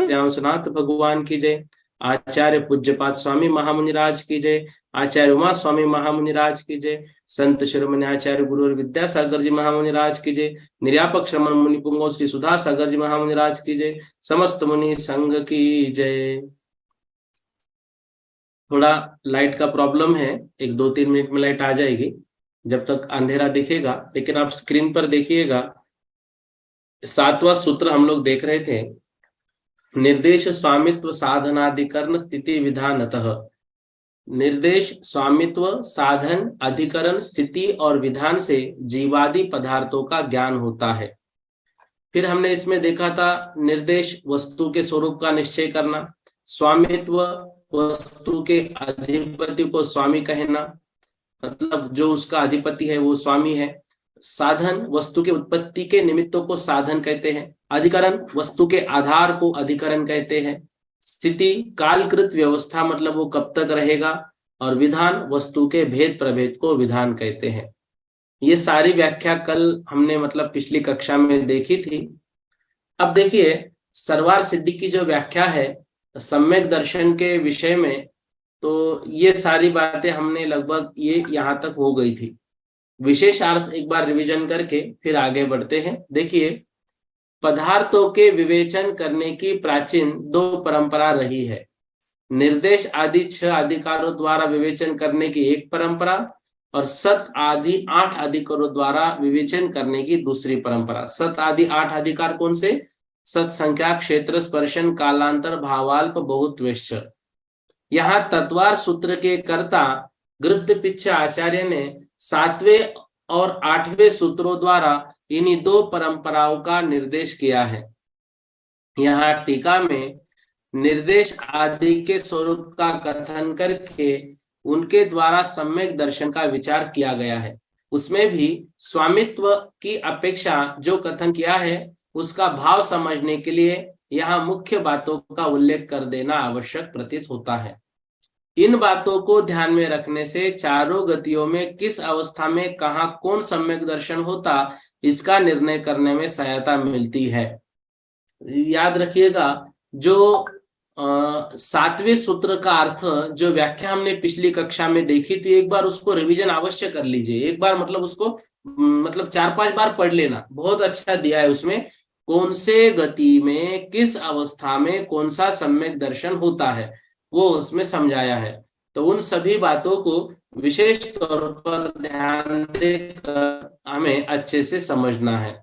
श्यामसनाथ भगवान की जय। आचार्य पूज्यपाद स्वामी महामुनिराज की जय। आचार्य उमा स्वामी महामुनिराज की जय। संत शिरोमणि आचार्य गुरु विद्यासागर जी महामुनिराज की जय। निर्यापक श्रमण मुनि पुंगव श्री सुधा सागर जी महामुनिराज की जय। समस्त मुनि संघ की जय। थोड़ा लाइट का प्रॉब्लम है, 1-2-3 मिनट में लाइट आ जाएगी, जब तक अंधेरा दिखेगा। लेकिन आप स्क्रीन पर देखिएगा, 7वां सूत्र हम लोग देख रहे थे, निर्देश स्वामित्व साधनाधिकरण स्थिति विधानतः। निर्देश स्वामित्व साधन अधिकरण स्थिति और विधान से जीवादि पदार्थों का ज्ञान होता है। फिर हमने इसमें देखा था, निर्देश वस्तु के स्वरूप का निश्चय करना, स्वामित्व वस्तु के अधिपति को स्वामी कहना, मतलब जो उसका अधिपति है वो स्वामी है। साधन वस्तु के उत्पत्ति के निमित्तों को साधन कहते हैं। अधिकरण वस्तु के आधार को अधिकरण कहते हैं। स्थिति कालकृत व्यवस्था, मतलब वो कब तक रहेगा। और विधान वस्तु के भेद प्रभेद को विधान कहते हैं। ये सारी व्याख्या कल हमने मतलब पिछली कक्षा में देखी थी। अब देखिए, सरवार सिद्धि की जो व्याख्या है सम्यक दर्शन के विषय में, तो ये सारी बातें हमने लगभग ये यहाँ तक हो गई थी। विशेषार्थ एक बार रिवीजन करके फिर आगे बढ़ते हैं। देखिए, पदार्थों के विवेचन करने की प्राचीन 2 परंपरा रही है। निर्देश आदि 6 अधिकारों द्वारा विवेचन करने की एक परंपरा और सत आदि 8 अधिकारों द्वारा विवेचन करने की दूसरी परंपरा। सत आदि 8 अधिकार कौन से? सत, संख्या, क्षेत्र, स्पर्शन, कालांतर, भावाल्प, बहुत्वेश्च। यहाँ तत्वार सूत्र के कर्ता गृद्धपिच्छ आचार्य ने 7वें और 8वें सूत्रों द्वारा इन्हीं 2 परंपराओं का निर्देश किया है। यहाँ टीका में निर्देश आदि के स्वरूप का कथन करके उनके द्वारा सम्यक दर्शन का विचार किया गया है। उसमें भी स्वामित्व की अपेक्षा जो कथन किया है उसका भाव समझने के लिए यहाँ मुख्य बातों का उल्लेख कर देना आवश्यक प्रतीत होता है। इन बातों को ध्यान में रखने से चारों गतियों में किस अवस्था में कहाँ कौन सम्यक दर्शन होता, इसका निर्णय करने में सहायता मिलती है। याद रखिएगा, जो 7वें सूत्र का अर्थ जो व्याख्या हमने पिछली कक्षा में देखी थी, एक बार उसको रिवीजन अवश्य कर लीजिए। एक बार मतलब उसको 4-5 बार पढ़ लेना, बहुत अच्छा दिया है उसमें। कौन से गति में किस अवस्था में कौन सा सम्यक दर्शन होता है वो उसमें समझाया है। तो उन सभी बातों को विशेष तौर पर ध्यान देकर हमें अच्छे से समझना है।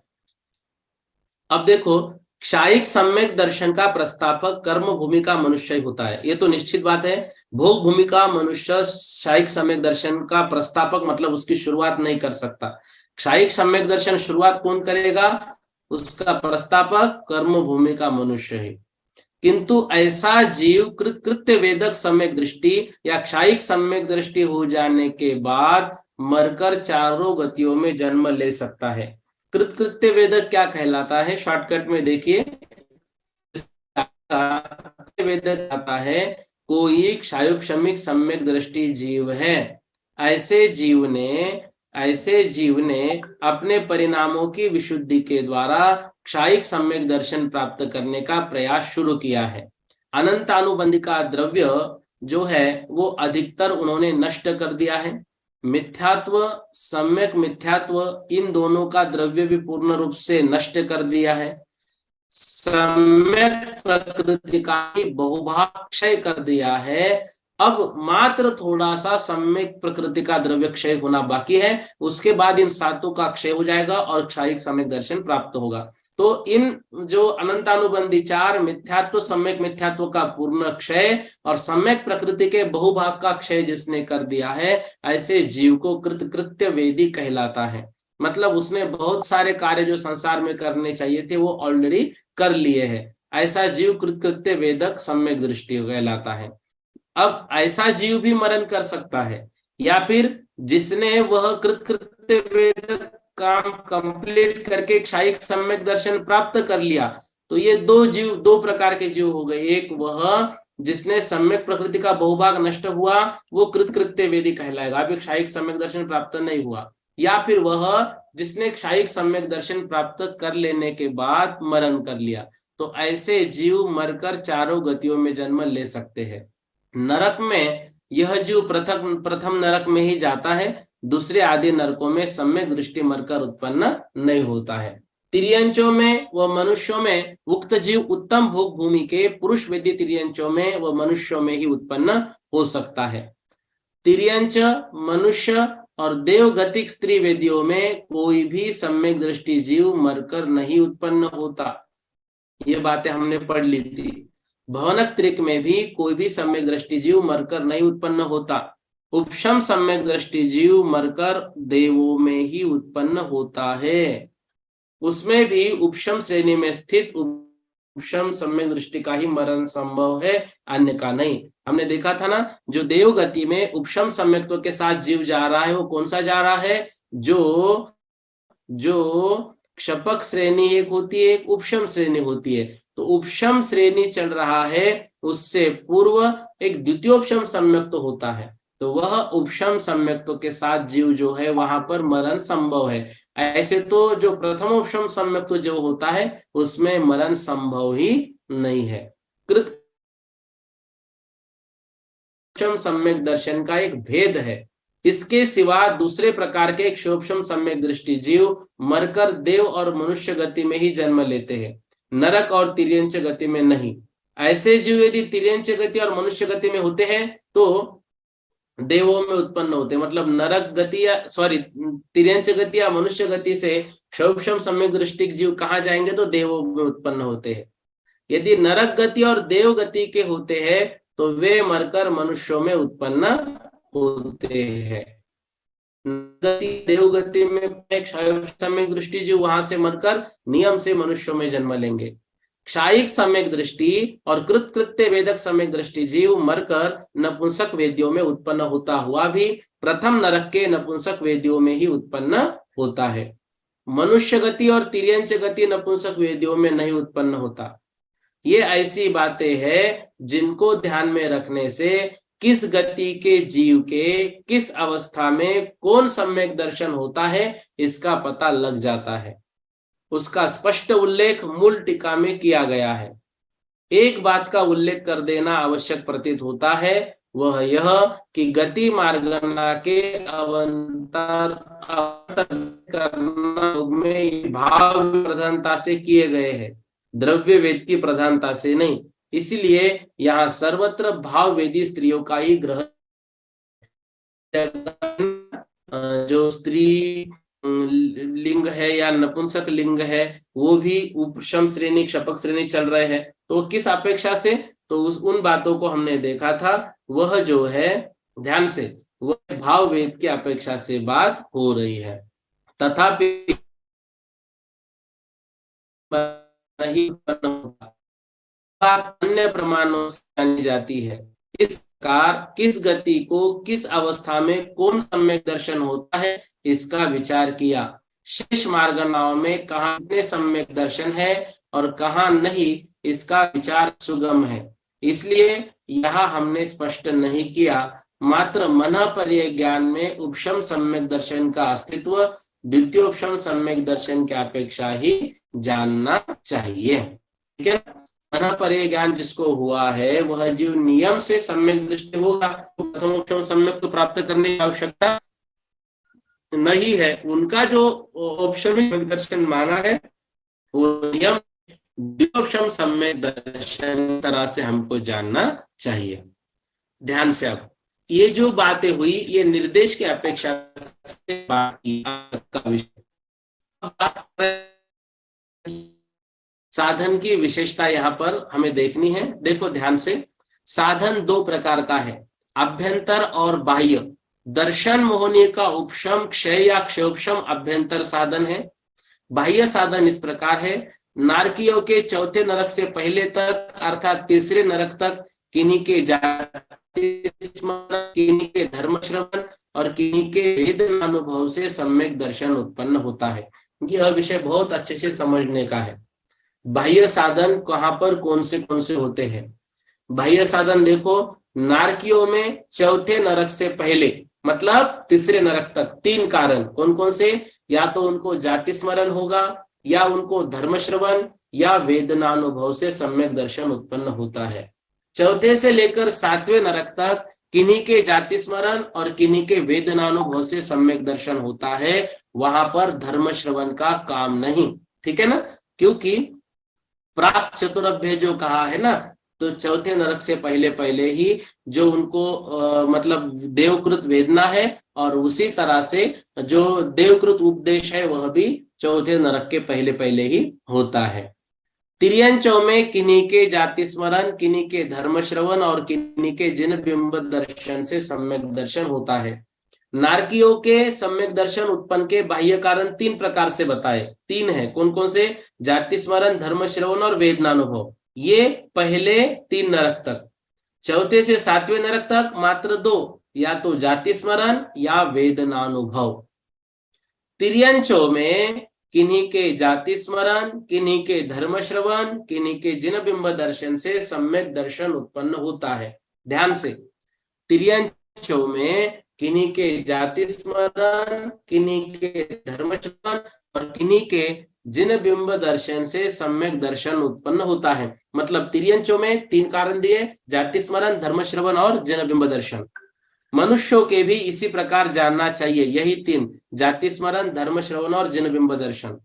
अब देखो, क्षायिक सम्यक दर्शन का प्रस्तापक कर्म भूमि का मनुष्य होता है, ये तो निश्चित बात है। भोग भूमि का मनुष्य क्षायिक सम्यक दर्शन का प्रस्तापक मतलब उसकी शुरुआत नहीं कर सकता। क्षायिक सम्यक दर्शन शुरुआत कौन करेगा? उसका प्रस्तापक कर्म भूमि का मनुष्य है। किंतु ऐसा जीव कृत्य वेदक सम्यक दृष्टि या क्षायिक सम्यक दृष्टि हो जाने के बाद मरकर चारों गतियों में जन्म ले सकता है। कृत्य वेदक क्या कहलाता है? शॉर्टकट में देखिए, वेदक आता है कोई क्षायुक्षमिक सम्यक दृष्टि जीव है। ऐसे जीव ने अपने परिणामों की विशुद्धि के द्वारा क्षायिक सम्यक दर्शन प्राप्त करने का प्रयास शुरू किया है। अनंतानुबंधिका द्रव्य जो है वो अधिकतर उन्होंने नष्ट कर दिया है। मिथ्यात्व, सम्यक मिथ्यात्व, इन दोनों का द्रव्य भी पूर्ण रूप से नष्ट कर दिया है। सम्यक प्रकृति का बहुभाग क्षय कर दिया है। अब मात्र थोड़ा सा सम्यक प्रकृति का द्रव्य क्षय होना बाकी है, उसके बाद इन 7 का क्षय हो जाएगा और क्षायिक सम्यक दर्शन प्राप्त होगा। तो इन जो अनंतानुबंधी 4 मिथ्यात्व, सम्यक मिथ्यात्व का पूर्ण क्षय और सम्यक प्रकृति के बहुभाग का क्षय जिसने कर दिया है, ऐसे जीव को कृत्य वेदी कहलाता है। मतलब उसने बहुत सारे कार्य जो संसार में करने चाहिए थे वो ऑलरेडी कर लिए हैं। ऐसा जीव कृतकृत्य वेदक सम्यक दृष्टि कहलाता है। अब ऐसा जीव भी मरण कर सकता है, या फिर जिसने वह कृतकृत्य वेदक काम कंप्लीट करके क्षायिक सम्यक दर्शन प्राप्त कर लिया। तो ये दो प्रकार के जीव हो गए। एक वह जिसने सम्यक प्रकृति का बहुभाग नष्ट हुआ, वो कृतकृत्य वेदी कहलाएगा, अभी क्षायिक सम्यक दर्शन प्राप्त नहीं हुआ। या फिर वह जिसने क्षायिक सम्यक दर्शन प्राप्त कर लेने के बाद मरण कर लिया। तो ऐसे जीव मरकर चारों गतियों में जन्म ले सकते हैं। नरक में यह जीव प्रथम नरक में ही जाता है, दूसरे आदि नरकों में सम्यक दृष्टि मरकर उत्पन्न नहीं होता है। तिर्यंचों में व मनुष्यों में उक्त जीव उत्तम भोग भूमि के पुरुष वेदी तिर्यंचों में व मनुष्यों में ही उत्पन्न हो सकता है। तिर्यंच, मनुष्य और देवगतिक स्त्री वेदियों में कोई भी सम्यक दृष्टि जीव मरकर नहीं उत्पन्न होता। ये बातें हमने पढ़ ली थी। भवनक त्रिक में भी कोई भी सम्यक दृष्टि जीव मरकर नहीं उत्पन्न होता। उपशम सम्यक दृष्टि जीव मरकर देवों में ही उत्पन्न होता है। उसमें भी उपशम श्रेणी में स्थित उपशम सम्यक दृष्टि का ही मरण संभव है, अन्य का नहीं। हमने देखा था ना, जो देव गति में उपशम सम्यक्त्व के साथ जीव जा रहा है वो कौन सा जा रहा है? जो क्षपक श्रेणी एक होती है, एक उपशम श्रेणी होती है। तो उपशम श्रेणी चल रहा है, उससे पूर्व एक द्वितीयोपशम सम्यक्त्व होता है। तो वह उपशम सम्यक्त्व के साथ जीव जो है वहां पर मरण संभव है। ऐसे तो जो प्रथम उपशम सम्यक्त्व जो होता है उसमें मरण संभव ही नहीं है। कृत सम्यक दर्शन का एक भेद है। इसके सिवा दूसरे प्रकार के क्षोभशम सम्यक दृष्टि जीव मरकर देव और मनुष्य गति में ही जन्म लेते हैं, नरक और तिर्यंच गति में नहीं। ऐसे जीव यदि तिर्यंच गति और मनुष्य गति में होते हैं तो देवों में उत्पन्न होते, मतलब नरक गति या तिर्यंच गति या मनुष्य गति से क्षोभशम सम्यक दृष्टि जीव कहाँ जाएंगे? तो देवों में उत्पन्न होते हैं। यदि नरक गति और देव गति के होते हैं तो वे मरकर मनुष्यों में उत्पन्न होते हैं। देवगति में सम्यक दृष्टि जीव वहां से मरकर नियम से मनुष्यों में जन्म लेंगे। क्षायिक सम्यक दृष्टि और कृतकृत्य वेदक सम्यक दृष्टि जीव मरकर नपुंसक वेदियों में उत्पन्न होता हुआ भी प्रथम नरक के नपुंसक वेदियों में ही उत्पन्न होता है। मनुष्य गति और तिर्यंच गति नपुंसक वेदियों में नहीं उत्पन्न होता। ये ऐसी बातें हैं जिनको ध्यान में रखने से किस गति के जीव के किस अवस्था में कौन सम्यक दर्शन होता है इसका पता लग जाता है। उसका स्पष्ट उल्लेख मूल टीका में किया गया है। एक बात का उल्लेख कर देना आवश्यक प्रतीत होता है, वह यह कि गति मार्गना के अवंतर में भाव प्रधानता से किए गए हैं, द्रव्य वेद की प्रधानता से नहीं। इसलिए यहाँ सर्वत्र भाव वेदी स्त्रियों का ही ग्रह, जो स्त्री लिंग है या नपुंसक लिंग है वो भी उपशम श्रेणी क्षपक श्रेणी चल रहे हैं। तो किस अपेक्षा से? तो उन बातों को हमने देखा था, वह जो है ध्यान से वह भाव वेद की अपेक्षा से बात हो रही है। तथापि नहीं अन्य प्रमाणों से जानी जाती है। इस प्रकार किस गति को किस अवस्था में कौन सम्यक दर्शन होता है इसका विचार किया। शेष मार्गनाओं में कहाँ कितने सम्यक दर्शन है और कहाँ नहीं, इसका विचार सुगम है। इसलिए यहाँ हमने स्पष्ट नहीं किया, मात्र मनःपर्य ज्ञान में उपशम सम्यक दर्शन का अस्तित्व द्वितीयोपशम सम्यक दर्शन की अपेक्षा ही जानना चाहिए। ठीक है, मनःपर्य ज्ञान जिसको हुआ है वह जीव नियम से सम्यक दृष्टि होगा, प्रथमोपशम सम्यक तो प्राप्त करने की आवश्यकता नहीं है। उनका जो औपशमिक दर्शन माना है वो नियम द्वितीयोपशम सम्यक दर्शन तरह से हमको जानना चाहिए। ध्यान से अब ये जो बातें हुई ये निर्देश की अपेक्षा से बात की का विषय। साधन की विशेषता यहाँ पर हमें देखनी है। देखो ध्यान से, साधन दो प्रकार का है, अभ्यंतर और बाह्य। दर्शन मोहनी का उपशम क्षय या क्षयोपशम अभ्यंतर साधन है। बाह्य साधन इस प्रकार है, नारकियों के चौथे नरक से पहले तक अर्थात तीसरे नरक तक किन्हीं के जाति स्मरण, किन्हीं के धर्म श्रवण और किन्हीं के वेद अनुभव से सम्यक दर्शन उत्पन्न होता है। यह विषय बहुत अच्छे से समझने का है। बाह्य साधन कहाँ पर कौन से होते हैं? बाह्य साधन देखो, नारकियों में चौथे नरक से पहले मतलब तीसरे नरक तक 3 कारण कौन कौन से? या तो उनको जाति स्मरण होगा, या उनको धर्म श्रवण, या वेदनानुभव से सम्यक दर्शन उत्पन्न होता है। चौथे से लेकर 7वें नरक तक किन्हीं के जाति स्मरण और किन्हीं के वेदनानुभव से सम्यक दर्शन होता है। वहां पर धर्म श्रवण का काम नहीं, ठीक है ना, क्योंकि प्राक चतुरभ्य जो कहा है ना, तो चौथे नरक से पहले पहले ही जो उनको मतलब देवकृत वेदना है, और उसी तरह से जो देवकृत उपदेश है वह भी चौथे नरक के पहले पहले ही होता है। तिर्यंचों में किन्हीं के जाति स्मरण, किन्हीं के धर्म श्रवण और किन्हीं के जिन बिंब दर्शन से सम्यक दर्शन होता है। नारकियों के सम्यक दर्शन उत्पन्न के बाह्य कारण 3 प्रकार से बताए। 3 है, कौन कौन से? जाति स्मरण, धर्म श्रवण और वेदनानुभव। ये पहले 3 नरक तक। चौथे से 7वें नरक तक मात्र 2, या तो जाति स्मरण या वेदनानुभव। तिर्यंचों में किन्हीं के जाति स्मरण, किन्हीं के धर्म श्रवण, किन्हीं के जिन बिंब दर्शन से सम्यक दर्शन उत्पन्न होता है। ध्यान से, तिर्यंचों में किन्हीं के जाति स्मरण, किन्हीं के धर्म श्रवण और किन्हीं के जिन बिंब दर्शन से सम्यक दर्शन उत्पन्न होता है। मतलब तिर्यंचों में 3 कारण दिए, जाति स्मरण, धर्म श्रवण और जिन बिंब दर्शन। मनुष्यों के भी इसी प्रकार जानना चाहिए, यही 3, जाति स्मरण, धर्म श्रवण और जिन बिंब दर्शन।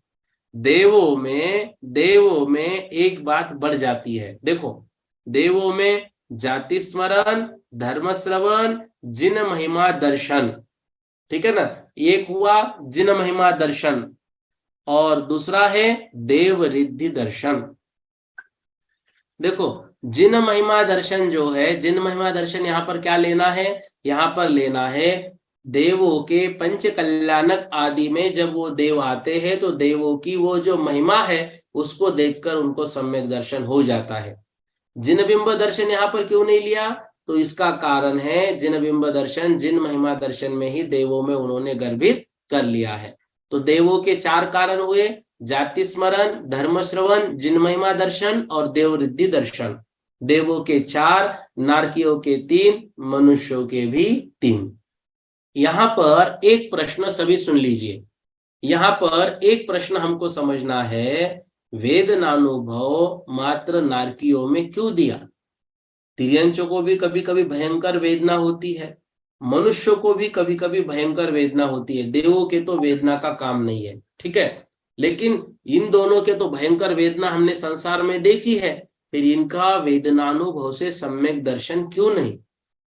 देवों में एक बात बढ़ जाती है। देखो, देवों में जाति स्मरण, धर्म श्रवण, जिन महिमा दर्शन, ठीक है ना, एक हुआ जिन महिमा दर्शन और दूसरा है देव रिद्धि दर्शन। देखो, जिन महिमा दर्शन जो है, जिन महिमा दर्शन यहाँ पर क्या लेना है? यहाँ पर लेना है देवों के पंच कल्याणक आदि में जब वो देव आते हैं तो देवों की वो जो महिमा है उसको देखकर उनको सम्यक दर्शन हो जाता है। जिन बिंब दर्शन यहाँ पर क्यों नहीं लिया? तो इसका कारण है जिन बिंब दर्शन, जिन महिमा दर्शन में ही देवों में उन्होंने गर्भित कर लिया है। तो देवों के 4 कारण हुए, जाति स्मरण, धर्म श्रवण, जिन महिमा दर्शन और देव रिद्धि दर्शन। देवों के 4, नारकियों के 3, मनुष्यों के भी 3। यहाँ पर एक प्रश्न सभी सुन लीजिए। यहाँ पर एक प्रश्न हमको समझना है, वेदनानुभव मात्र नारकियों में क्यों दिया? तिर्यंचों को भी कभी कभी भयंकर वेदना होती है, मनुष्यों को भी कभी कभी भयंकर वेदना होती है। देवों के तो वेदना का काम नहीं है, ठीक है, लेकिन इन दोनों के तो भयंकर वेदना हमने संसार में देखी है, फिर इनका वेदनानुभव से सम्यक दर्शन क्यों नहीं?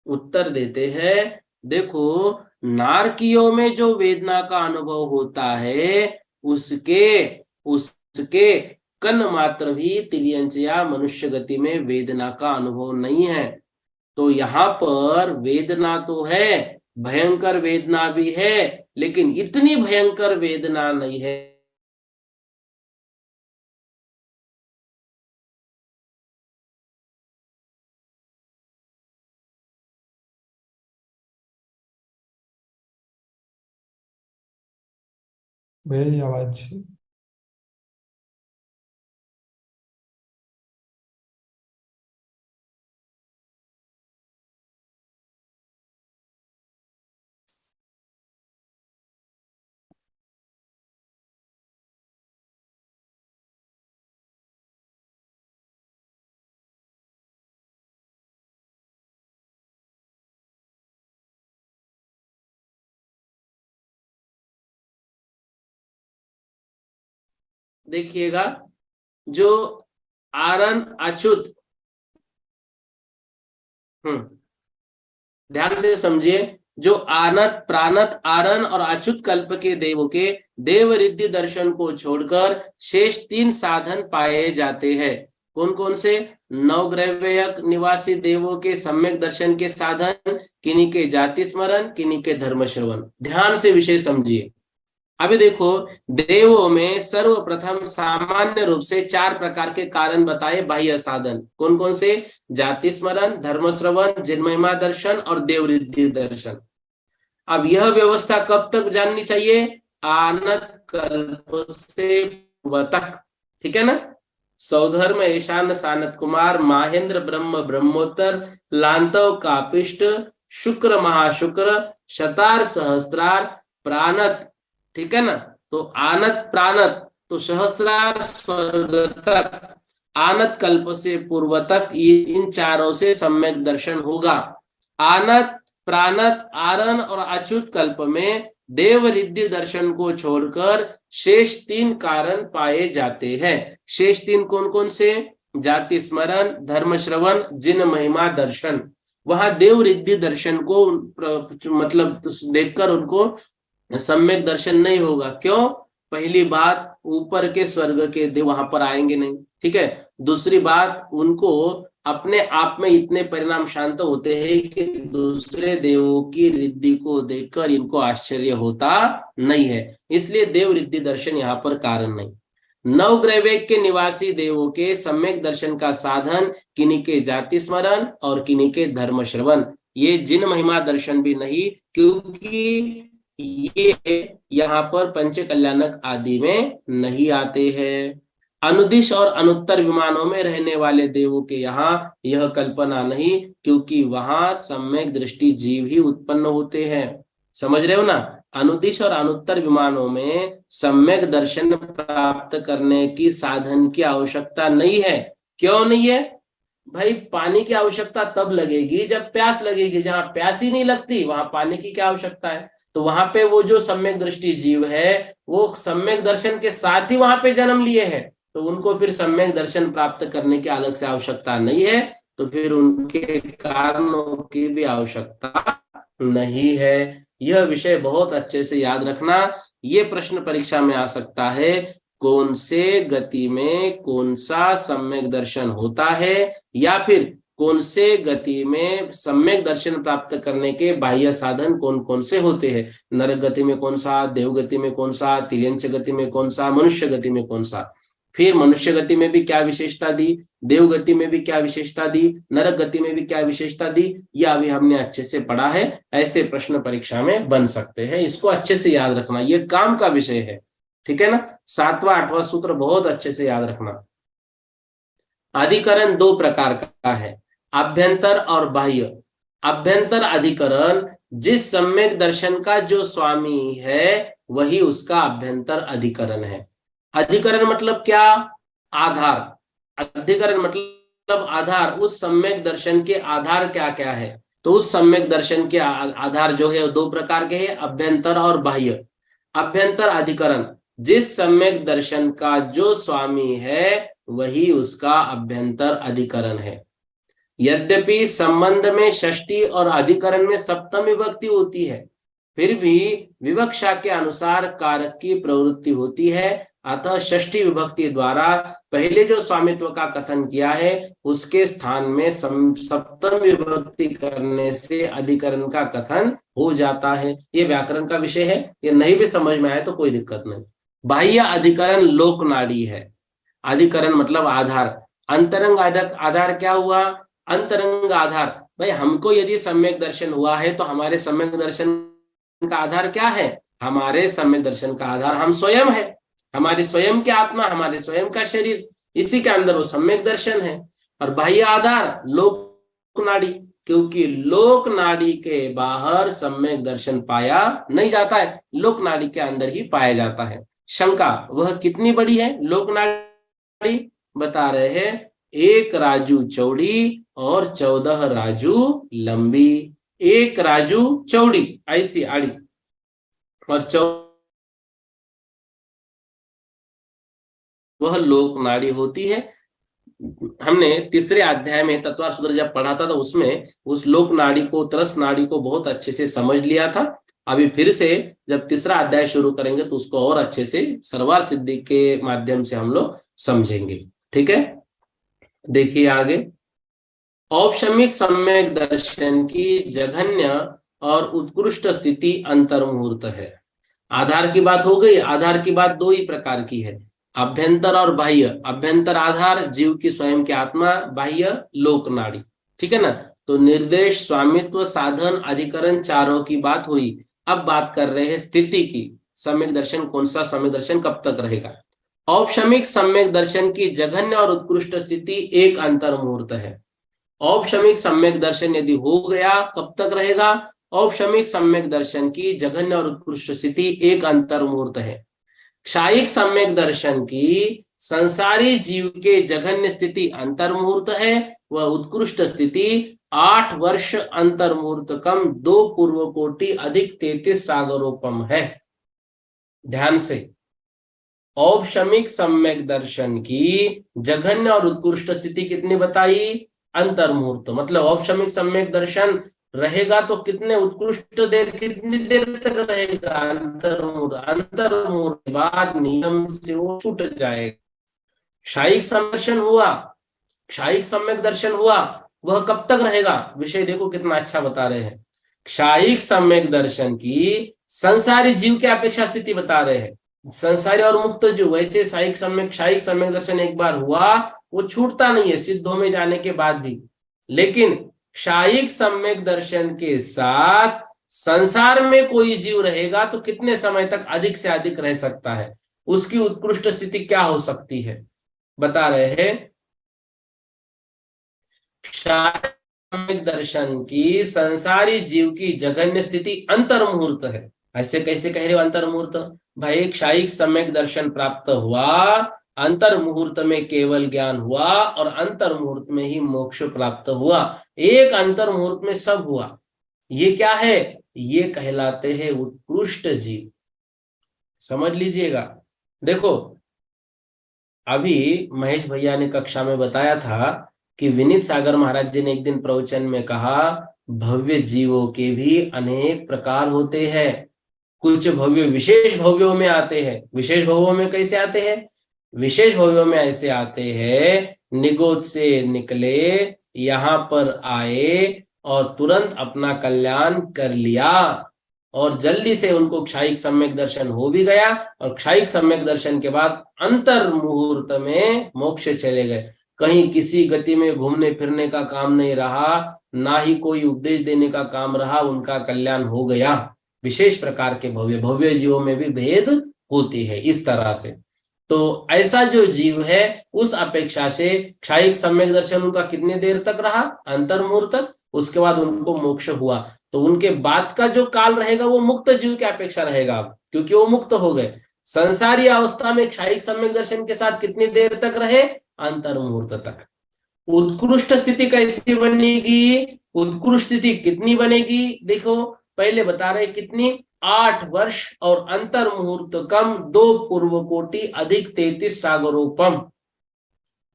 उत्तर देते हैं, देखो, नारकियों में जो वेदना का अनुभव होता है उसके कण मात्र भी तिर्यंच या मनुष्य गति में वेदना का अनुभव नहीं है। तो यहाँ पर वेदना तो है, भयंकर वेदना भी है, लेकिन इतनी भयंकर वेदना नहीं है। मेरी आवाज देखिएगा, जो आरन अच्युत, ध्यान से समझिए, जो आनत प्राणत आरन और अच्युत कल्प के देवों के देव रिद्धि दर्शन को छोड़कर शेष 3 साधन पाए जाते हैं। कौन कौन से? नवग्रहवेयक निवासी देवों के सम्यक दर्शन के साधन, किन्हीं के जाति स्मरण, किन्हीं के धर्म श्रवण। ध्यान से विषय समझिए। अभी देखो, देवों में सर्वप्रथम सामान्य रूप से 4 प्रकार के कारण बताए बाह्य साधन। कौन कौन से? जाति स्मरण, धर्म श्रवण, जिन महिमा दर्शन और देवरिद्धि दर्शन। अब यह व्यवस्था कब तक जाननी चाहिए? आनत कल्प से पूर्व तक। ठीक है ना? सौधर्म ईशान सानत कुमार, माहेंद्र ब्रह्म ब्रह्मोत्तर, लांतव कापिष्ट, शुक्र महाशुक्र, शतार सहस्त्रार, प्राणत। ठीक है ना? तो आनत प्राणत तो सहस्त्रार स्वर्ग तक, आनत कल्प से पूर्व तक, ये इन चारों से सम्यक दर्शन होगा। आनत, प्राणत, आरण और अच्युत कल्प में देव रिद्धि दर्शन को छोड़कर शेष 3 कारण पाए जाते हैं। शेष 3 कौन कौन से? जाति स्मरण, धर्म श्रवण, जिन महिमा दर्शन। वहां देव रिद्धि दर्शन को मतलब देखकर उनको सम्यक दर्शन नहीं होगा। क्यों? पहली बात, ऊपर के स्वर्ग के देव वहां पर आएंगे नहीं। ठीक है। दूसरी बात, उनको अपने आप में इतने परिणाम शांत होते हैं कि दूसरे देवों की रिद्धि को देखकर इनको आश्चर्य होता नहीं है, इसलिए देव रिद्धि दर्शन यहाँ पर कारण नहीं। नवग्रहवेग के निवासी देवों के सम्यक दर्शन का साधन किन्हीं के जाति स्मरण और किन्हीं के धर्म श्रवण। ये जिन महिमा दर्शन भी नहीं, क्योंकि ये यहाँ पर पंच कल्याणक आदि में नहीं आते हैं। अनुदिश और अनुत्तर विमानों में रहने वाले देवों के यहाँ यह कल्पना नहीं, क्योंकि वहां सम्यक दृष्टि जीव ही उत्पन्न होते हैं। समझ रहे हो ना? अनुदिश और अनुत्तर विमानों में सम्यक दर्शन प्राप्त करने की साधन की आवश्यकता नहीं है। क्यों नहीं है भाई? पानी की आवश्यकता तब लगेगी जब प्यास लगेगी। जहां प्यास ही नहीं लगती वहां पानी की क्या आवश्यकता है? तो वहां पे वो जो सम्यक दृष्टि जीव है वो सम्यक दर्शन के साथ ही वहां पे जन्म लिए हैं, तो उनको फिर सम्यक दर्शन प्राप्त करने की अलग से आवश्यकता नहीं है, तो फिर उनके कारणों की भी आवश्यकता नहीं है। यह विषय बहुत अच्छे से याद रखना। ये प्रश्न परीक्षा में आ सकता है, कौन से गति में कौन सा सम्यक दर्शन होता है, या फिर कौन से गति में सम्यक दर्शन प्राप्त करने के बाह्य साधन कौन कौन से होते हैं। नरक गति में कौन सा, देव गति में कौन सा, तिर्यंच गति में कौन सा, मनुष्य गति में कौन सा। फिर मनुष्य गति में भी क्या विशेषता दी, देव गति में भी क्या विशेषता दी, नरक गति में भी क्या विशेषता दी, यह अभी हमने अच्छे से पढ़ा है। ऐसे प्रश्न परीक्षा में बन सकते हैं, इसको अच्छे से याद रखना, ये काम का विषय है। ठीक है ना? 7वां 8वां सूत्र बहुत अच्छे से याद रखना। अधिकरण 2 प्रकार का है, अभ्यंतर और बाह्य। अभ्यंतर अधिकरण, जिस सम्यक दर्शन का जो स्वामी है वही उसका अभ्यंतर अधिकरण है। अधिकरण मतलब क्या? आधार। अधिकरण मतलब आधार। उस सम्यक दर्शन के आधार क्या क्या है? तो उस सम्यक दर्शन के आधार जो है 2 प्रकार के हैं, अभ्यंतर और बाह्य। अभ्यंतर अधिकरण, जिस सम्यक दर्शन का जो स्वामी है वही उसका अभ्यंतर अधिकरण है। यद्यपि संबंध में षष्ठी और अधिकरण में सप्तम विभक्ति होती है, फिर भी विवक्षा के अनुसार कारक की प्रवृत्ति होती है। अतः षष्ठी विभक्ति द्वारा पहले जो स्वामित्व का कथन किया है उसके स्थान में सप्तम विभक्ति करने से अधिकरण का कथन हो जाता है। ये व्याकरण का विषय है, ये नहीं भी समझ में आए तो कोई दिक्कत नहीं। बाह्य अधिकरण लोक नाड़ी है। अधिकरण मतलब आधार। अंतरंग आधार क्या हुआ? अंतरंग आधार, भाई हमको यदि सम्यक दर्शन हुआ है तो हमारे सम्यक दर्शन का आधार क्या है? हमारे सम्यक दर्शन का आधार हम स्वयं है, हमारी स्वयं की आत्मा, हमारे स्वयं का शरीर, इसी के अंदर वो सम्यक दर्शन है। और बाह्य आधार लोक नाड़ी, क्योंकि लोक नाड़ी के बाहर सम्यक दर्शन पाया नहीं जाता है, लोक नाड़ी के अंदर ही पाया जाता है। शंका, वह कितनी बड़ी है लोक नाड़ी? बता रहे हैं 1 राजू चौड़ी और 14 राजू लंबी। 1 राजू चौड़ी ऐसी आड़ी और वह लोक नाड़ी होती है। हमने तीसरे अध्याय में तत्वार सूत्र जब पढ़ा था तो उसमें उस लोक नाड़ी को, तरस नाड़ी को बहुत अच्छे से समझ लिया था। अभी फिर से जब तीसरा अध्याय शुरू करेंगे तो उसको और अच्छे से सर्वार सिद्धि के माध्यम से हम लोग समझेंगे। ठीक है? देखिए आगे, औपशमिक सम्यक दर्शन की जघन्य और उत्कृष्ट स्थिति अंतर्मुहूर्त है। आधार की बात हो गई। आधार की बात दो ही प्रकार की है, अभ्यंतर और बाह्य। अभ्यंतर आधार जीव की स्वयं की आत्मा, बाह्य लोक नाड़ी, ठीक है ना। तो निर्देश, स्वामित्व, साधन, अधिकरण, चारों की बात हुई। अब बात कर रहे हैं स्थिति की। सम्यक दर्शन कौन सा सम्यक दर्शन कब तक रहेगा? औपशमिक सम्यक दर्शन की जघन्य और उत्कृष्ट स्थिति एक अंतर्मुहूर्त है। औपशमिक सम्यक दर्शन यदि हो गया कब तक रहेगा? औपशमिक सम्यक दर्शन की जघन्य और उत्कृष्ट स्थिति एक अंतर्मुहूर्त है। क्षायिक सम्यक दर्शन की संसारी जीव के जघन्य स्थिति अंतर्मुहूर्त है, वह उत्कृष्ट स्थिति 8 वर्ष अंतर्मुहूर्त कम 2 पूर्व कोटि अधिक 33 सागरोपम है। ध्यान से, औपशमिक सम्यक दर्शन की जघन्य और उत्कृष्ट स्थिति कितनी बताई? अंतर्मुहूर्त। मतलब औपशमिक सम्यक दर्शन रहेगा तो कितने उत्कृष्ट देर, कितनी देर तक रहेगा? अंतर्मुहूर्त। अंतर्मुहूर्त के बाद नियम से वो छूट जाएगा। क्षायिक दर्शन हुआ, क्षायिक सम्यक दर्शन हुआ, वह कब तक रहेगा? विषय देखो कितना अच्छा बता रहे हैं। क्षायिक सम्यक दर्शन की संसारी जीव की अपेक्षा स्थिति बता रहे हैं, संसारी और मुक्त जो। वैसे क्षायिक सम्यक दर्शन एक बार हुआ वो छूटता नहीं है सिद्धों में जाने के बाद भी। लेकिन क्षायिक सम्यक दर्शन के साथ संसार में कोई जीव रहेगा तो कितने समय तक अधिक से अधिक रह सकता है, उसकी उत्कृष्ट स्थिति क्या हो सकती है बता रहे हैं। क्षायिक सम्यक दर्शन की संसारी जीव की जघन्य स्थिति अंतर्मुहूर्त है। ऐसे कैसे कह रहे हो अंतर्मुहूर्त? भाई क्षायिक सम्यक दर्शन प्राप्त हुआ, अंतर मुहूर्त में केवल ज्ञान हुआ और अंतर मुहूर्त में ही मोक्ष प्राप्त हुआ। एक अंतर मुहूर्त में सब हुआ। ये क्या है? ये कहलाते हैं उत्कृष्ट जीव। समझ लीजिएगा। देखो अभी महेश भैया ने कक्षा में बताया था कि विनीत सागर महाराज जी ने एक दिन प्रवचन में कहा, भव्य जीवों के भी अनेक प्रकार होते हैं। कुछ भव्य विशेष भव्यों में आते हैं। विशेष भव्यों में कैसे आते हैं? विशेष भव्यों में ऐसे आते हैं, निगोद से निकले, यहाँ पर आए और तुरंत अपना कल्याण कर लिया और जल्दी से उनको क्षायिक सम्यक दर्शन हो भी गया और क्षायिक सम्यक दर्शन के बाद अंतर मुहूर्त में मोक्ष चले गए। कहीं किसी गति में घूमने फिरने का काम नहीं रहा, ना ही कोई उपदेश देने का काम रहा, उनका कल्याण हो गया। विशेष प्रकार के भव्य भव्य जीवों में भी भेद होती है इस तरह से। तो ऐसा जो जीव है उस अपेक्षा से क्षायिक सम्यक दर्शन उनका कितने देर तक रहा? अंतर्मुहूर्त तक। उसके बाद उनको मोक्ष हुआ तो उनके बाद का जो काल रहेगा वो मुक्त जीव की अपेक्षा रहेगा, क्योंकि वो मुक्त हो गए। संसारी अवस्था में क्षायिक सम्यक दर्शन के साथ कितनी देर तक रहे? अंतर्मुहूर्त तक। उत्कृष्ट स्थिति कैसी बनेगी? उत्कृष्ट स्थिति कितनी बनेगी? देखो पहले बता रहे कितनी, 8 वर्ष और अंतर मुहूर्त कम 2 पूर्व कोटि अधिक 33 सागरोपम।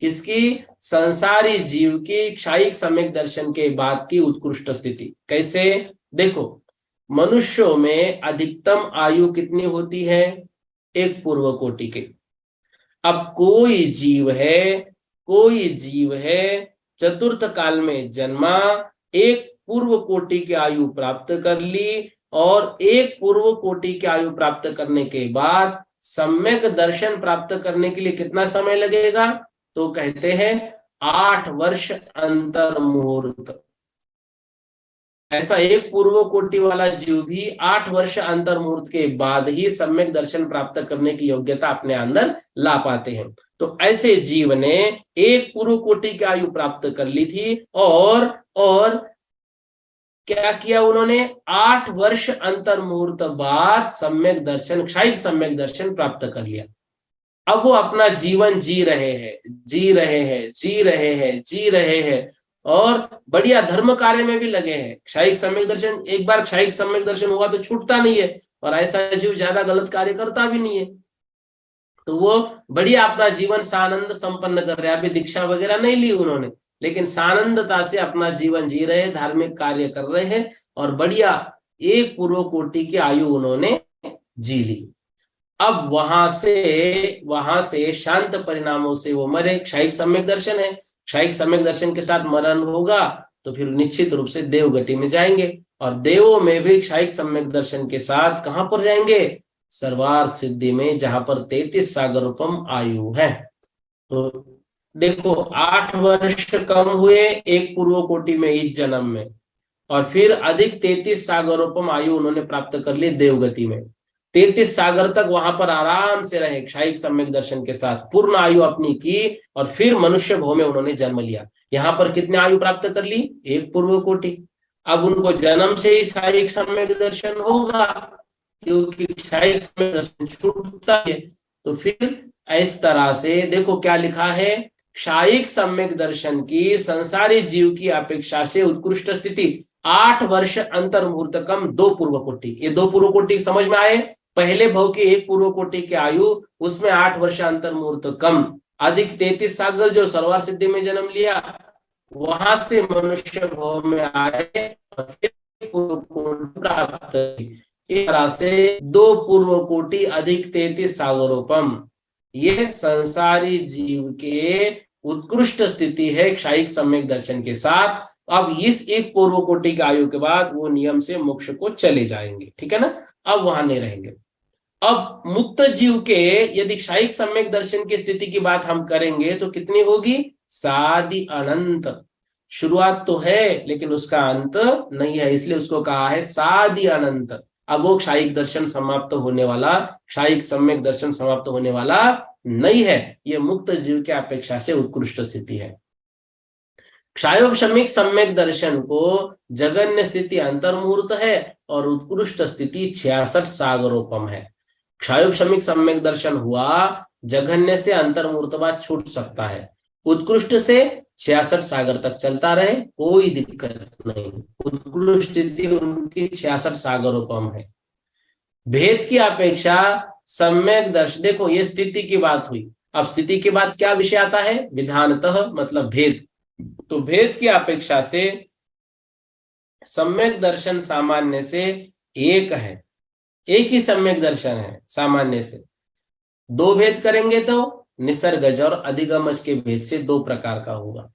किसकी? संसारी जीव की क्षायिक सम्यक दर्शन के बाद की उत्कृष्ट स्थिति। कैसे? देखो मनुष्यों में अधिकतम आयु कितनी होती है? 1 पूर्व कोटि के। अब कोई जीव है चतुर्थ काल में जन्मा, 1 पूर्व कोटि की आयु प्राप्त कर ली और 1 पूर्व कोटि की आयु प्राप्त करने के बाद सम्यक दर्शन प्राप्त करने के लिए कितना समय लगेगा? तो कहते हैं 8 वर्ष अंतर मुहूर्त। ऐसा 1 पूर्व कोटि वाला जीव भी 8 वर्ष अंतर मुहूर्त के बाद ही सम्यक दर्शन प्राप्त करने की योग्यता अपने अंदर ला पाते हैं। तो ऐसे जीव ने 1 पूर्व कोटि की आयु प्राप्त कर ली थी और क्या किया उन्होंने? 8 वर्ष अंतर मुहूर्त बाद सम्यक दर्शन, क्षायिक सम्यक दर्शन प्राप्त कर लिया। अब वो अपना जीवन जी रहे हैं और बढ़िया धर्म कार्य में भी लगे हैं। क्षायिक सम्यक दर्शन, एक बार क्षायिक सम्यक दर्शन हुआ तो छूटता नहीं है और ऐसा जीव ज्यादा गलत कार्य करता भी नहीं है। तो वो बढ़िया अपना जीवन सानंद संपन्न कर रहे हैं। अभी दीक्षा वगैरह नहीं ली उन्होंने, लेकिन सानंदता से अपना जीवन जी रहे, धार्मिक कार्य कर रहे हैं और बढ़िया 1 पूर्व कोटि की आयु उन्होंने जी ली। अब वहां से शांत परिणामों से वो मरे। क्षायिक सम्यक दर्शन है, क्षयिक सम्यक दर्शन के साथ मरण होगा तो फिर निश्चित रूप से देवगति में जाएंगे, और देवों में भी क्षयिक सम्यक दर्शन के साथ कहां पर जाएंगे? सर्वार्थ सिद्धि में, जहां पर 33 सागर रूपम आयु है। तो देखो 8 वर्ष कम हुए एक पूर्व कोटि में इस जन्म में, और फिर अधिक 33 सागरोपम आयु उन्होंने प्राप्त कर ली देवगति में। 33 सागर तक वहां पर आराम से रहे क्षयिक सम्यक दर्शन के साथ, पूर्ण आयु अपनी की, और फिर मनुष्य भव में उन्होंने जन्म लिया। यहाँ पर कितने आयु प्राप्त कर ली? एक पूर्व कोटि। अब उनको जन्म से ही क्षयिक सम्यक दर्शन होगा, क्योंकि क्षयिक सम्यक दर्शन छूटता है। तो फिर इस तरह से देखो क्या लिखा है, क्षयिक सम्यक दर्शन की संसारी जीव की अपेक्षा से उत्कृष्ट स्थिति 8 वर्ष अंतर मुहूर्त कम 2 पूर्व कोटि। ये 2 पूर्व कोटि समझ में आए? पहले भव की 1 पूर्व कोटि की आयु, उसमें 8 वर्ष अंतर मुहूर्त कम, अधिक 33 सागर जो सर्वार्थ सिद्धि में जन्म लिया, वहां से मनुष्य भव में आए और फिर पूर्व कोटि प्राप्त की। इस तरह से 2 पूर्व कोटि अधिक 33 सागरोपम, ये संसारी जीव के उत्कृष्ट स्थिति है क्षयिक सम्यक दर्शन के साथ। अब इस एक पूर्व कोटि की आयु के बाद वो नियम से मोक्ष को चले जाएंगे, ठीक है ना, अब वहां नहीं रहेंगे। अब मुक्त जीव के यदि क्षयिक सम्यक दर्शन की स्थिति की बात हम करेंगे तो कितनी होगी? सादि अनंत। शुरुआत तो है लेकिन उसका अंत नहीं है, इसलिए उसको कहा है सादि अनंत। अब वो क्षयिक दर्शन समाप्त होने वाला, क्षयिक सम्यक दर्शन समाप्त होने वाला नहीं है, ये मुक्त जीव की अपेक्षा से उत्कृष्ट स्थिति है। क्षयोपशमिक सम्यक दर्शन को जगन्य स्थिति अंतर्मुहूर्त है और उत्कृष्ट स्थिति 66 सागरोपम है। क्षयोपशमिक सम्यक दर्शन हुआ, जघन्य से अंतर्मुहूर्त बाद छूट सकता है, उत्कृष्ट से 66 सागर तक चलता रहे, कोई दिक्कत नहीं। उत्कृष्ट स्थिति उनकी 66 सागरोपम है। भेद की अपेक्षा सम्यक दर्शन, देखो ये स्थिति की बात हुई, अब स्थिति के बाद क्या विषय आता है? विधानतः, मतलब भेद। तो भेद की अपेक्षा से सम्यक दर्शन सामान्य से एक है, एक ही सम्यक दर्शन है सामान्य से। 2 भेद करेंगे तो निसर्गज और अधिगमज के भेद से 2 प्रकार का होगा।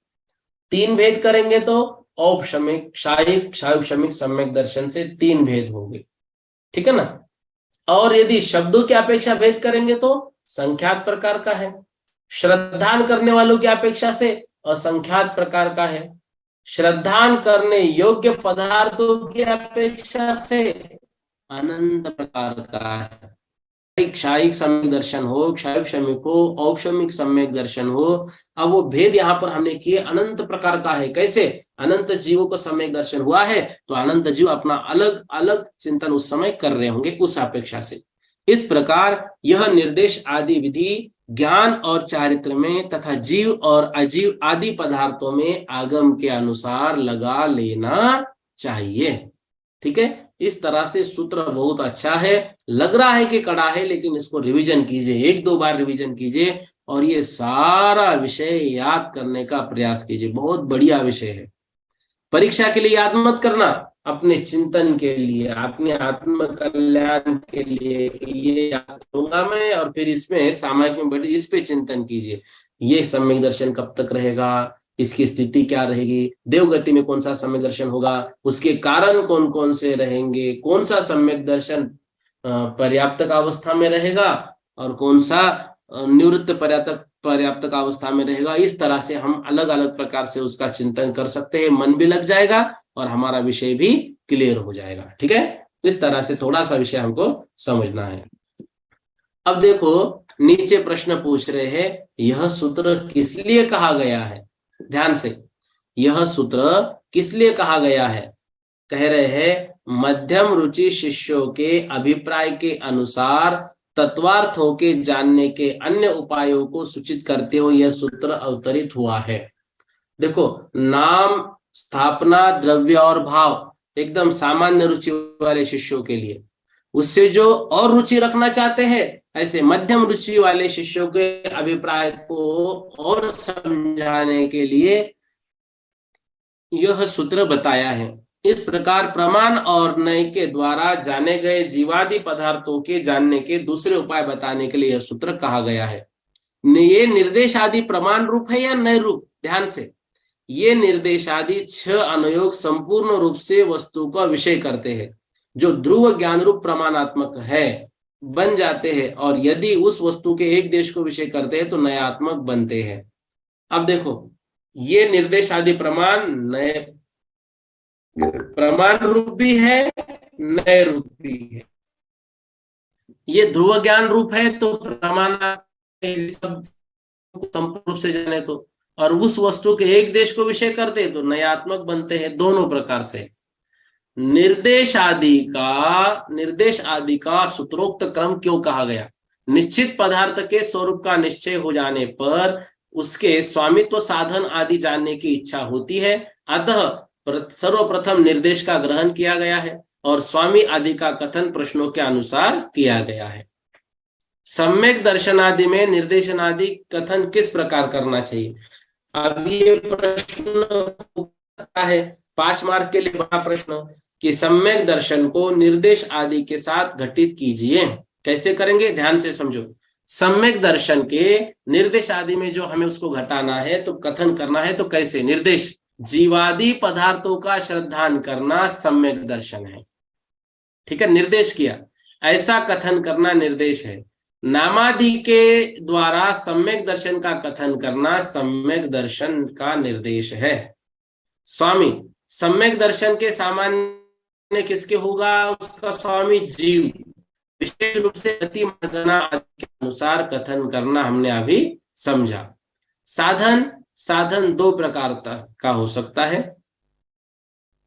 3 भेद करेंगे तो औपशमिक, क्षयिक, क्षयोपशमिक सम्यक दर्शन से 3 भेद होंगे, ठीक है ना। और यदि शब्दों की अपेक्षा भेद करेंगे तो संख्यात प्रकार का है, श्रद्धान करने वालों की अपेक्षा से असंख्यात प्रकार का है, श्रद्धान करने योग्य पदार्थों की अपेक्षा से अनंत प्रकार का है। क्षयिक सम्यक दर्शन हो, क्षयोपशमिक हो, औपशमिक सम्यक दर्शन हो, अब वो भेद यहाँ पर हमने किए अनंत प्रकार का है। कैसे? अनंत जीवों को सम्यक दर्शन हुआ है तो अनंत जीव अपना अलग अलग चिंतन उस समय कर रहे होंगे उस अपेक्षा से। इस प्रकार यह निर्देश आदि विधि ज्ञान और चारित्र में तथा जीव और अजीव आदि पदार्थों में आगम के अनुसार लगा लेना चाहिए, ठीक है। इस तरह से सूत्र बहुत अच्छा है, लग रहा है कि कड़ा है, लेकिन इसको रिवीजन कीजिए, 1-2 बार रिवीजन कीजिए और ये सारा विषय याद करने का प्रयास कीजिए। बहुत बढ़िया विषय है, परीक्षा के लिए याद मत करना, अपने चिंतन के लिए, अपने आत्म कल्याण के लिए, ये याद करूंगा मैं और फिर इसमें सामायिक में बैठे इस पे चिंतन कीजिए। ये सम्यक दर्शन कब तक रहेगा, इसकी स्थिति क्या रहेगी, देवगति में कौन सा सम्यक दर्शन होगा, उसके कारण कौन कौन से रहेंगे, कौन सा सम्यक दर्शन पर्याप्तक अवस्था में रहेगा और कौन सा निवृत्त पर्याप्तक अवस्था में रहेगा। इस तरह से हम अलग अलग प्रकार से उसका चिंतन कर सकते हैं, मन भी लग जाएगा और हमारा विषय भी क्लियर हो जाएगा, ठीक है। इस तरह से थोड़ा सा विषय हमको समझना है। अब देखो नीचे प्रश्न पूछ रहे हैं, यह सूत्र किस लिए कहा गया है? ध्यान से, यह सूत्र किस लिए कहा गया है? कह रहे हैं मध्यम रुचि शिष्यों के अभिप्राय के अनुसार तत्वार्थों के जानने के अन्य उपायों को सूचित करते हुए यह सूत्र अवतरित हुआ है। देखो, नाम, स्थापना, द्रव्य और भाव एकदम सामान्य रुचि वाले शिष्यों के लिए, उससे जो और रुचि रखना चाहते हैं ऐसे मध्यम रुचि वाले शिष्यों के अभिप्राय को और समझाने के लिए यह सूत्र बताया है। इस प्रकार प्रमाण और नय के द्वारा जाने गए जीवादि पदार्थों के जानने के दूसरे उपाय बताने के लिए यह सूत्र कहा गया है। ये निर्देश आदि प्रमाण रूप है या नय रूप? ध्यान से, ये निर्देशादि 6 अनुयोग संपूर्ण रूप से वस्तु का विषय करते हैं, जो ध्रुव ज्ञान रूप प्रमाणात्मक है बन जाते हैं, और यदि उस वस्तु के एक देश को विषय करते हैं तो नयात्मक बनते हैं। अब देखो, ये निर्देश आदि प्रमाण नए प्रमाण रूप भी है, नए रूप भी है। ये ध्रुव ज्ञान रूप है तो प्रमाण सब संपूर्ण रूप से जाने तो, और उस वस्तु के एक देश को विषय करते तो नयात्मक बनते हैं। दोनों प्रकार से निर्देश आदि का सूत्रोक्त क्रम क्यों कहा गया? निश्चित पदार्थ के स्वरूप का निश्चय हो जाने पर उसके स्वामित्व साधन आदि जानने की इच्छा होती है, अतः सर्वप्रथम निर्देश का ग्रहण किया गया है और स्वामी आदि का कथन प्रश्नों के अनुसार किया गया है। सम्यक दर्शन आदि में निर्देशन आदि कथन किस प्रकार करना चाहिए? अब ये प्रश्न है 5 मार्क के लिए बड़ा प्रश्न, कि सम्यक दर्शन को निर्देश आदि के साथ घटित कीजिए। कैसे करेंगे? ध्यान से समझो। सम्यक दर्शन के निर्देश आदि में जो हमें उसको घटाना है तो कथन करना है, तो कैसे? निर्देश जीवादि पदार्थों का श्रद्धान करना सम्यक दर्शन है, ठीक है, निर्देश किया, ऐसा कथन करना निर्देश है। नामादि के द्वारा सम्यक दर्शन का कथन करना सम्यक दर्शन का निर्देश है। स्वामी, सम्यक दर्शन के सामान्य किसके होगा? उसका स्वामी जीव, विशेष रूप से गति मार्जना आदि के अनुसार कथन करना हमने अभी समझा। साधन 2 प्रकार का हो सकता है।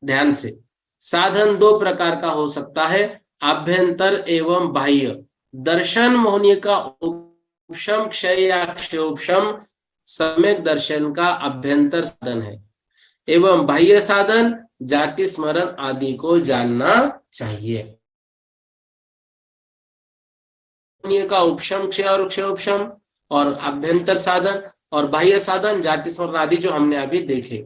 ध्यान से, साधन 2 प्रकार का हो सकता है, आभ्यंतर एवं बाह्य। दर्शन मोहनीय का उपशम क्षय या क्षयोपशम सम्यक दर्शन का अभ्यंतर साधन है, एवं बाह्य साधन जाति स्मरण आदि को जानना चाहिए। का उपशम क्षय और क्षयोपशम, और अभ्यंतर साधन और बाह्य साधन जाति स्मरण आदि जो हमने अभी देखे।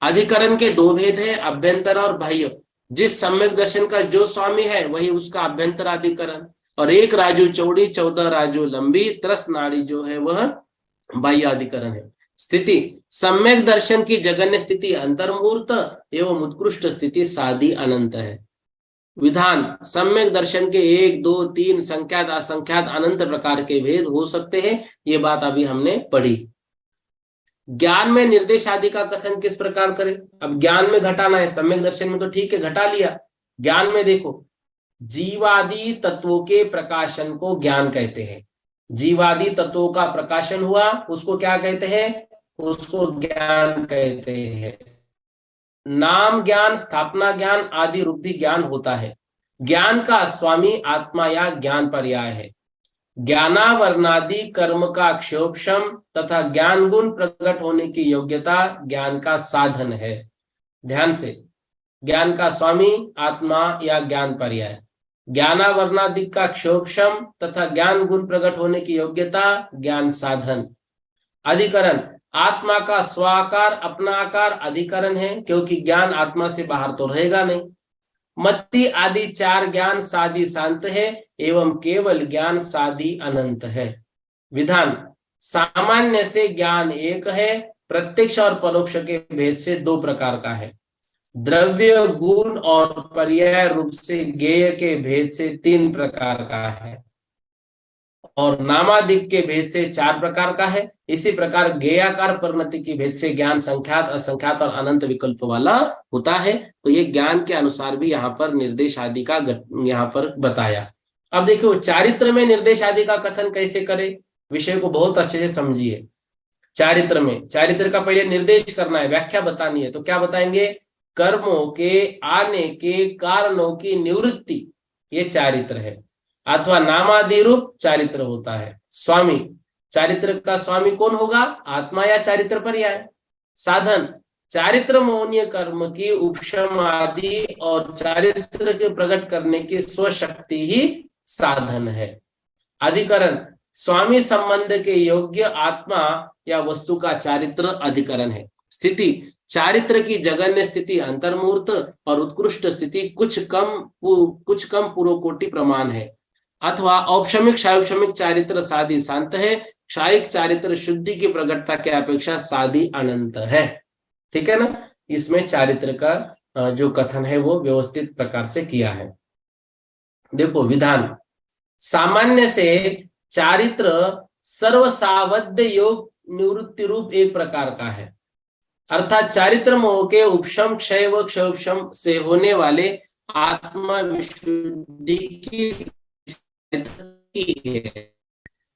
अधिकरण के 2 भेद है, अभ्यंतर और बाह्य। जिस सम्यक दर्शन का जो स्वामी है वही उसका अभ्यंतर अधिकरण, और 1 राजू चौड़ी 14 राजू लंबी 13 नाड़ी जो है वह बाह्य अधिकरण है। स्थिति, सम्यक दर्शन की जगन्य स्थिति अंतर्मुहूर्त एवं उत्कृष्ट स्थिति सादी अनंत है। विधान, सम्यक दर्शन के 1, 2, 3 संख्यात असंख्यात अनंत प्रकार के भेद हो सकते हैं, ये बात अभी हमने पढ़ी। ज्ञान में निर्देश आदि का कथन किस प्रकार करें? अब ज्ञान में घटाना है, सम्यक दर्शन में तो ठीक है घटा लिया, ज्ञान में देखो, जीवादि तत्वों के प्रकाशन को ज्ञान कहते हैं। जीवादि तत्वों का प्रकाशन हुआ उसको क्या कहते हैं? उसको ज्ञान कहते हैं। नाम ज्ञान, स्थापना ज्ञान आदि रूप भी ज्ञान होता है। ज्ञान का स्वामी आत्मा या ज्ञान पर्याय है। ज्ञानावरणादि कर्म का क्षयोपशम तथा ज्ञान गुण प्रकट होने की योग्यता ज्ञान का साधन है। ध्यान से, ज्ञान का स्वामी आत्मा या ज्ञान पर्याय, ज्ञानावरणादि का क्षयोपशम तथा ज्ञान गुण प्रकट होने की योग्यता ज्ञान साधन। अधिकरण, आत्मा का स्वाकार अपना आकार अधिकरण है, क्योंकि ज्ञान आत्मा से बाहर तो रहेगा नहीं। मत्ती आदि 4 ज्ञान सादी शांत है एवं केवल ज्ञान सादी अनंत है। विधान, सामान्य से ज्ञान एक है, प्रत्यक्ष और परोक्ष के भेद से 2 प्रकार का है। द्रव्य गुण और पर्याय रूप से ज्ञेय के भेद से 3 प्रकार का है, और नामादिक के भेद से 4 प्रकार का है। इसी प्रकार ज्ञेयाकार परिणति की भेद से ज्ञान संख्यात असंख्यात और अनंत विकल्प वाला होता है। तो ये ज्ञान के अनुसार भी यहाँ पर निर्देश आदि का यहाँ पर बताया। अब देखो, चारित्र में निर्देश आदि का कथन कैसे करें, विषय को बहुत अच्छे से समझिए। चारित्र में, चारित्र का पहले निर्देश करना है, व्याख्या बतानी है, तो क्या बताएंगे? कर्मों के आने के कारणों की निवृत्ति, ये चारित्र है, अथवा नामादि रूप चारित्र होता है। स्वामी, चारित्र का स्वामी कौन होगा? आत्मा या चारित्र पर्याय। साधन, चारित्र मोहनीय कर्म की उपशम आदि और चारित्र के प्रकट करने की स्वशक्ति ही साधन है। अधिकरण, स्वामी संबंध के योग्य आत्मा या वस्तु का चारित्र अधिकरण है। स्थिति, चारित्र की जगन्य स्थिति अंतर्मुहूर्त और उत्कृष्ट स्थिति कुछ कम पूर्वकोटि प्रमाण है, अथवा औपशमिक क्षयोपशमिक चारित्र सादी शांत है, क्षायिक चारित्र शुद्धि की प्रकटता की अपेक्षा सादी अनंत है। ठीक है ना, इसमें चारित्र का जो कथन है वो व्यवस्थित प्रकार से किया है। देखो विधान, सामान्य से चारित्र सर्वसावध्य योग निवृत्ति रूप एक प्रकार का है, अर्थात चारित्र मोह के उपशम क्षय व क्षयोपशम से होने वाले आत्मा विशुद्धि की है।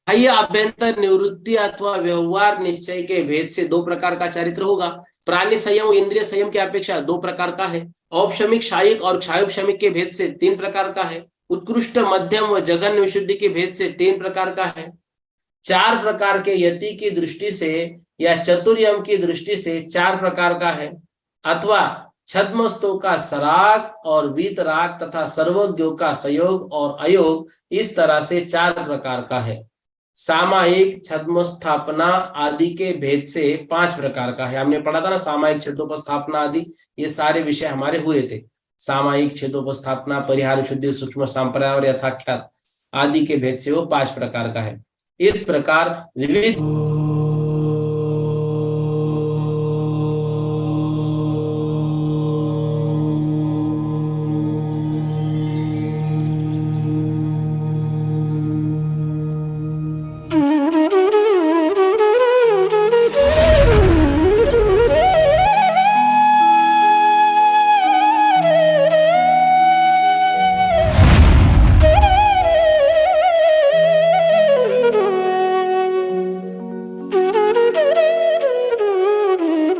बाह्य अभ्यंतर निवृत्ति अथवा व्यवहार निश्चय के भेद से दो प्रकार का चारित्र होगा। प्राणी संयम इंद्रिय संयम की अपेक्षा दो प्रकार का है। औपशमिक क्षायिक और क्षयोपशमिक के भेद से तीन प्रकार का है। उत्कृष्ट मध्यम व जघन्य विशुद्धि के भेद से तीन प्रकार का है। चार प्रकार के यति की दृष्टि से या चतुर्यम की दृष्टि से चार प्रकार का है, अथवा छद्मस्तों का सराग और वीतराग तथा सर्वज्ञों का संयोग और अयोग इस तरह से चार प्रकार का है। सामायिक छद्मस्थापना आदि के भेद से पांच प्रकार का है। हमने पढ़ा था ना, सामायिक छेदोपस्थापना आदि, ये सारे विषय हमारे हुए थे। सामायिक छेदोपस्थापना, परिहार शुद्धि, सूक्ष्म संप्रदाय और यथाख्यात आदि के भेद से वो पांच प्रकार का है। इस प्रकार विविध